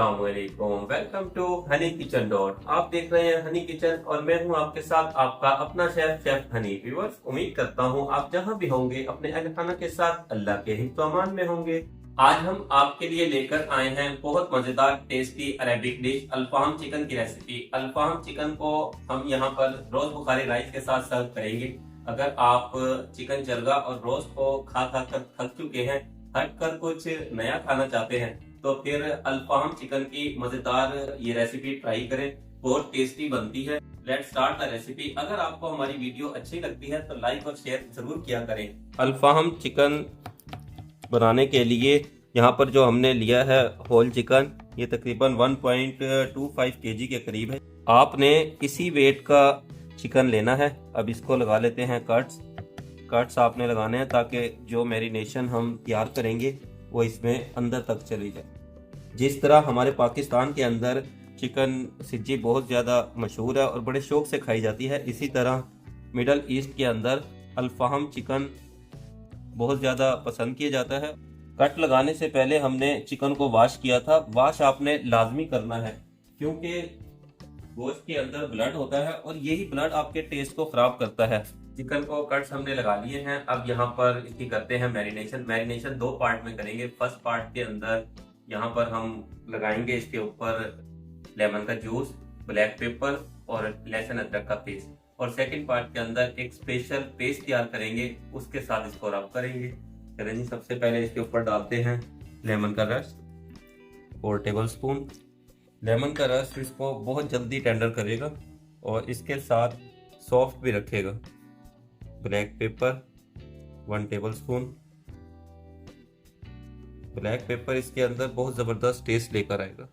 अस्सलामुअलैकुम, welcome to honey kitchen dot. आप देख रहे हैं हनी किचन और मैं हूं आपके साथ आपका अपना शेफ हनी। व्यूअर्स, उम्मीद करता हूं आप जहां भी होंगे अपने अहल खाना के साथ अल्लाह के हिफ्ज़ व अमान में होंगे। आज हम आपके लिए लेकर आए हैं बहुत मजेदार tasty Arabic dish Alfaham chicken की रेसिपी। अल्फाम चिकन को हम यहाँ पर रोज बुखारी राइस के साथ सर्व करेंगे। अगर आप चिकन जर्गा और रोस्ट को खा खा कर थक चुके हैं, हट कर कुछ नया खाना चाहते हैं, तो फिर अल्फाम चिकन की मजेदार ये रेसिपी ट्राई करें। बहुत टेस्टी बनती है। Let's start the recipe. अगर आपको हमारी वीडियो अच्छी लगती है तो लाइक और शेयर जरूर किया करें। अल्फाम चिकन बनाने के लिए यहाँ पर जो हमने लिया है होल चिकन, ये तकरीबन 1.25 केजी के करीब है। आपने इसी वेट का चिकन लेना है। अब इसको लगा लेते हैं कट्स आपने लगाने हैं ताकि जो मैरिनेशन हम तैयार करेंगे वो इसमें अंदर तक चली जाए। जिस तरह हमारे पाकिस्तान के अंदर चिकन सिज्जी बहुत ज़्यादा मशहूर है और बड़े शौक से खाई जाती है, इसी तरह मिडल ईस्ट के अंदर अल्फाम चिकन बहुत ज़्यादा पसंद किया जाता है। कट लगाने से पहले हमने चिकन को वॉश किया था। वॉश आपने लाजमी करना है क्योंकि गोश्त के अंदर ब्लड होता है और यही ब्लड आपके टेस्ट को खराब करता है। चिकन को कट्स हमने लगा लिए हैं। अब यहाँ पर इसकी करते हैं मैरिनेशन दो पार्ट में करेंगे। फर्स्ट पार्ट के अंदर यहाँ पर हम लगाएंगे इसके ऊपर लेमन का जूस, ब्लैक पेपर और लहसुन अदरक का पेस्ट, और सेकंड पार्ट के अंदर एक स्पेशल पेस्ट तैयार करेंगे, उसके साथ इसको रब करेंगे। चलें जी, सबसे पहले इसके ऊपर डालते हैं लेमन का रस 4 टेबल स्पून। लेमन का रस इसको बहुत जल्दी टेंडर करेगा और इसके साथ सॉफ्ट भी रखेगा। Black pepper 1 table spoon. Black pepper इसके अंदर बहुत ज़बरदस्त टेस्ट लेकर आएगा।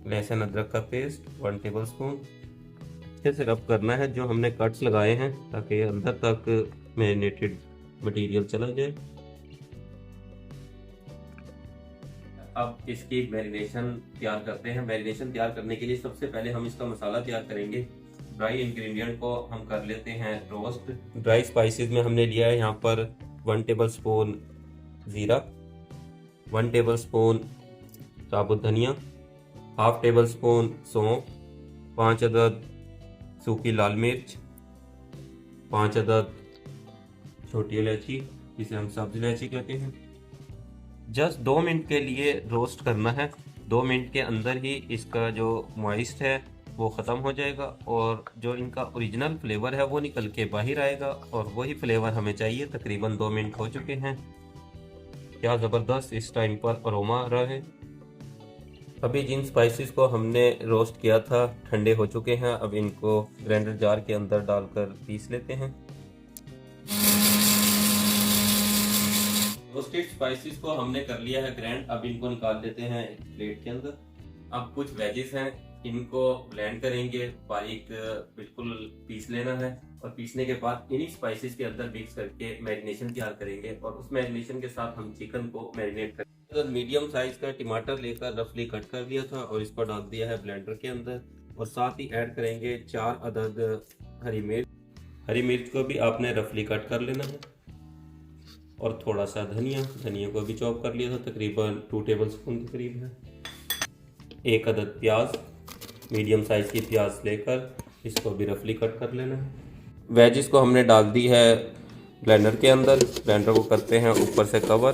लहसुन अदरक का पेस्ट 1 टेबल स्पून। अच्छे से रब करना है जो हमने कट्स लगाए हैं ताकि अंदर तक मैरिनेटेड मटेरियल चला जाए। अब इसकी मैरिनेशन तैयार करते हैं। मैरिनेशन तैयार करने के लिए सबसे पहले हम इसका मसाला तैयार करेंगे। ड्राई इंग्रेडिएंट को हम कर लेते हैं रोस्ट। ड्राई स्पाइसेस में हमने लिया है यहाँ पर 1 टेबल स्पून ज़ीरा, 1 टेबल स्पून साबुत धनिया, हाफ टेबल स्पून सौंफ, 5 अदद सूखी लाल मिर्च, 5 अदद छोटी इलायची जिसे हम सब्ज इलायची कहते हैं। जस्ट 2 मिनट के लिए रोस्ट करना है। 2 मिनट के अंदर ही इसका जो मॉइस्ट है वो ख़त्म हो जाएगा और जो इनका ओरिजिनल फ्लेवर है वो निकल के बाहर आएगा और वही फ्लेवर हमें चाहिए। तकरीबन 2 मिनट हो चुके हैं। क्या ज़बरदस्त इस टाइम पर अरोमा आ रहा है। अभी जिन स्पाइसेस को हमने रोस्ट किया था ठंडे हो चुके हैं। अब इनको ग्राइंडर जार के अंदर डालकर पीस लेते हैं। रोस्टेड स्पाइसेस को हमने कर लिया है ग्राइंड। अब इनको निकाल लेते हैं एक प्लेट के अंदर। अब कुछ वेजेस हैं, इनको ब्लेंड करेंगे, बारीक बिल्कुल पीस लेना है और पीसने के बाद इन्हीं स्पाइसेस के अंदर मिक्स करके मैरिनेशन तैयार करेंगे और उस मैरिनेशन के साथ हम चिकन को मैरिनेट करेंगे। मीडियम साइज का टमाटर लेकर रफली कट कर लिया था और इसको डाल दिया है ब्लेंडर के अंदर और साथ ही ऐड करेंगे 4 अदद हरी मिर्च। हरी मिर्च को भी आपने रफली कट कर लेना है और थोड़ा सा धनिया को भी चॉप कर लिया था, तकरीबन 2 टेबल स्पून के करीब है। 1 अदद प्याज, मीडियम साइज की प्याज लेकर इसको भी रफली कट कर लेना है। वेजिस को हमने डाल दी है ब्लेंडर के अंदर। ब्लेंडर को करते हैं ऊपर से कवर।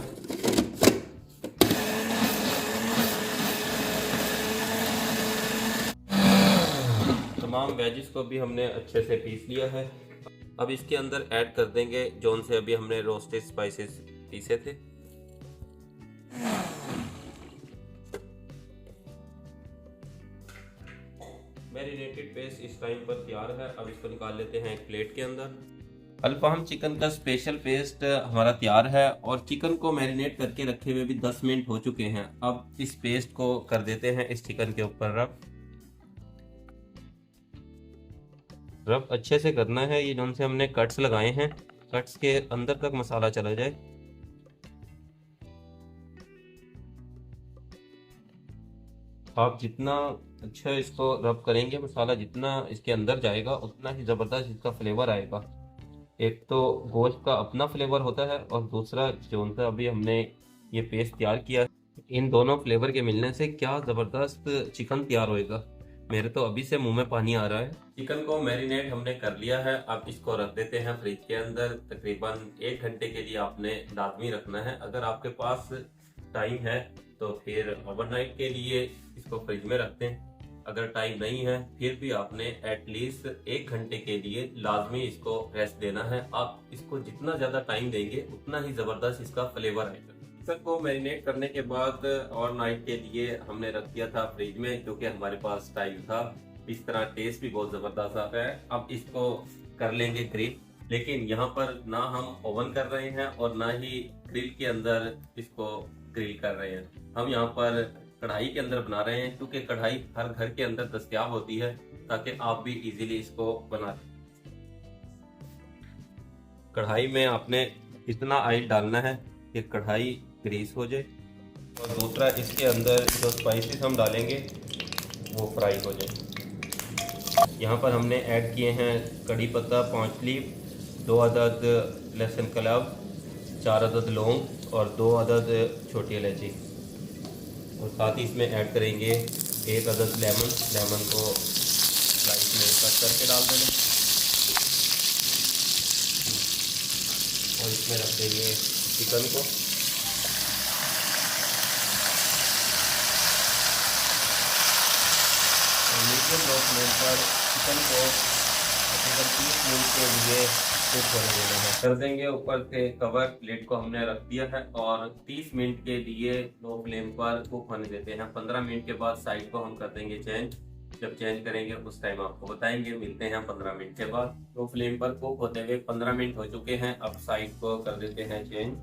तमाम वेजिस को भी हमने अच्छे से पीस लिया है। अब इसके अंदर ऐड कर देंगे जौन से अभी हमने रोस्टेड स्पाइसेस पीसे थे। मैरिनेटेड पेस्ट इस टाइम पर तैयार है। अब इसको निकाल लेते हैं एक प्लेट के अंदर। अल्फाम चिकन का स्पेशल पेस्ट हमारा तैयार है और चिकन को मैरिनेट करके रखे हुए भी 10 मिनट हो चुके हैं। अब इस पेस्ट को कर देते हैं इस चिकन के ऊपर रब अच्छे से करना है। ये जौन से हमने कट्स लगाए हैं, कट्स के अंदर तक मसाला चला जाए। आप जितना अच्छा इसको रब करेंगे, मसाला जितना इसके अंदर जाएगा उतना ही ज़बरदस्त इसका फ्लेवर आएगा। एक तो गोश्त का अपना फ्लेवर होता है और दूसरा जो अभी हमने ये पेस्ट तैयार किया है इन दोनों फ्लेवर के मिलने से क्या ज़बरदस्त चिकन तैयार होएगा। मेरे तो अभी से मुंह में पानी आ रहा है। चिकन को मैरिनेट हमने कर लिया है। अब इसको रख देते हैं फ्रिज के अंदर। तकरीबन 1 घंटे के लिए आपने लाजमी रखना है। अगर आपके पास टाइम है तो फिर ओवरनाइट के लिए इसको फ्रिज में रखते हैं। अगर टाइम नहीं है फिर भी आपने एटलीस्ट 1 घंटे के लिए लाजमी इसको रेस्ट देना है। आप इसको जितना ज्यादा टाइम देंगे उतना ही जबरदस्त इसका फ्लेवर आएगा। चिकन को मैरिनेट करने के बाद और नाइट के लिए हमने रख दिया था फ्रिज में, क्योंकि हमारे पास टाइम था। इस तरह टेस्ट भी बहुत जबरदस्त आता है। अब इसको कर लेंगे ग्रिल, लेकिन यहाँ पर ना हम ओवन कर रहे हैं और ना ही ग्रिल के अंदर इसको ग्रिल कर रहे हैं। हम यहाँ पर कढ़ाई के अंदर बना रहे हैं, क्योंकि कढ़ाई हर घर के अंदर दस्तयाब होती है, ताकि आप भी इजीली इसको बना लें। कढ़ाई में आपने इतना ऑयल डालना है कि कढ़ाई ग्रीस हो जाए, और दूसरा इसके अंदर जो स्पाइसेस हम डालेंगे वो फ्राई हो जाए। यहाँ पर हमने ऐड किए हैं कड़ी पत्ता 5 लीफ, 2 अदद लहसुन कलब, 4 अदद लौंग और 2 अदद छोटी इलायची, और साथ ही इसमें ऐड करेंगे 1 अदद लेमन को स्लाइस में कट करके डाल देना, और इसमें रख देंगे चिकन को। मीडियम लो फ्लेम पर चिकन को तकरीबन 30 मिनट के लिए कुक होने देना है। कर देंगे ऊपर से कवर, प्लेट को हमने रख दिया है और 30 मिनट के लिए लो फ्लेम पर कुक होने देते हैं। 15 मिनट के बाद साइड को हम कर देंगे चेंज। जब चेंज करेंगे उस टाइम आपको बताएंगे। मिलते हैं 15 मिनट के बाद। लो फ्लेम पर कुक होते हुए 15 मिनट हो चुके हैं। अब साइड को कर देते हैं चेंज।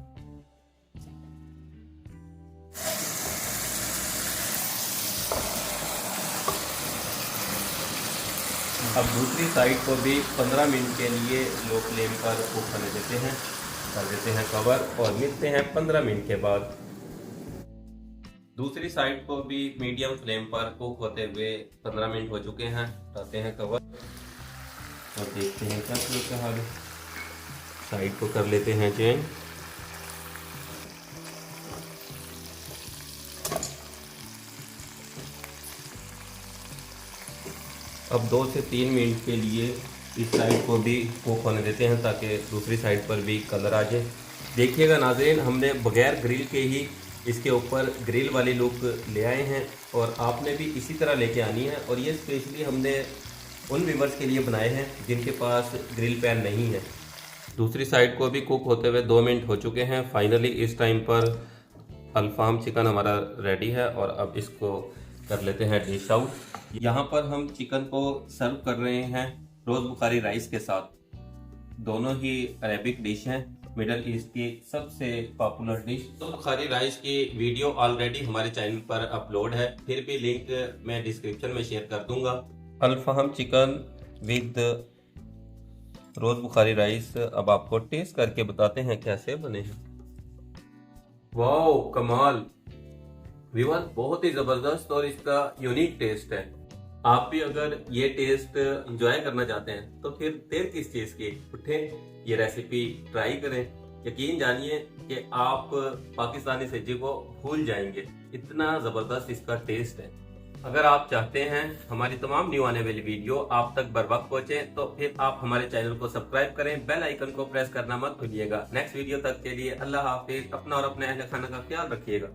अब दूसरी साइड को भी 15 मिनट के लिए लो फ्लेम पर कुक करने देते हैं। कर देते हैं कवर और मिलते हैं 15 मिनट के बाद। दूसरी साइड को भी मीडियम फ्लेम पर कुक होते हुए 15 मिनट हो चुके हैं। हटाते हैं कवर और देखते हैं क्या सूरत हाल है। साइड को कर लेते हैं चेंज। अब 2 से 3 मिनट के लिए इस साइड को भी कुक होने देते हैं, ताकि दूसरी साइड पर भी कलर आ जाए। देखिएगा नाज़रीन, हमने बगैर ग्रिल के ही इसके ऊपर ग्रिल वाली लुक ले आए हैं, और आपने भी इसी तरह लेके आनी है। और ये स्पेशली हमने उन व्यूअर्स के लिए बनाए हैं जिनके पास ग्रिल पैन नहीं है। दूसरी साइड को भी कुक होते हुए 2 मिनट हो चुके हैं। फाइनली इस टाइम पर अल्फाम चिकन हमारा रेडी है, और अब इसको कर लेते हैं डिश आउट। यहाँ पर हम चिकन को सर्व कर रहे हैं रोज़ बुखारी राइस के साथ। दोनों ही अरेबिक डिश हैं, मिडल ईस्ट की सबसे पॉपुलर डिश। तो बुखारी राइस की वीडियो ऑलरेडी हमारे चैनल पर अपलोड है, फिर भी लिंक मैं डिस्क्रिप्शन में शेयर कर दूंगा। Alfaham chicken with rose bukhari rice अब आपको टेस्ट करके बताते हैं कैसे बने हैं। वाओ, कमाल व्यूअर्स, बहुत ही जबरदस्त और इसका यूनिक टेस्ट है। आप भी अगर ये टेस्ट एंजॉय करना चाहते हैं तो फिर देर किस चीज की, उठें ये रेसिपी ट्राई करें। यकीन जानिए कि आप पाकिस्तानी सब्जी को भूल जाएंगे, इतना जबरदस्त इसका टेस्ट है। अगर आप चाहते हैं हमारी तमाम न्यू आने वाली वीडियो आप तक बर वक्त पहुंचे, तो फिर आप हमारे चैनल को सब्सक्राइब करें, बेल आइकन को प्रेस करना मत भूलिएगा। नेक्स्ट वीडियो तक के लिए अल्लाह हाफिज। अपना और अपने अहल खाना का ख्याल रखिएगा।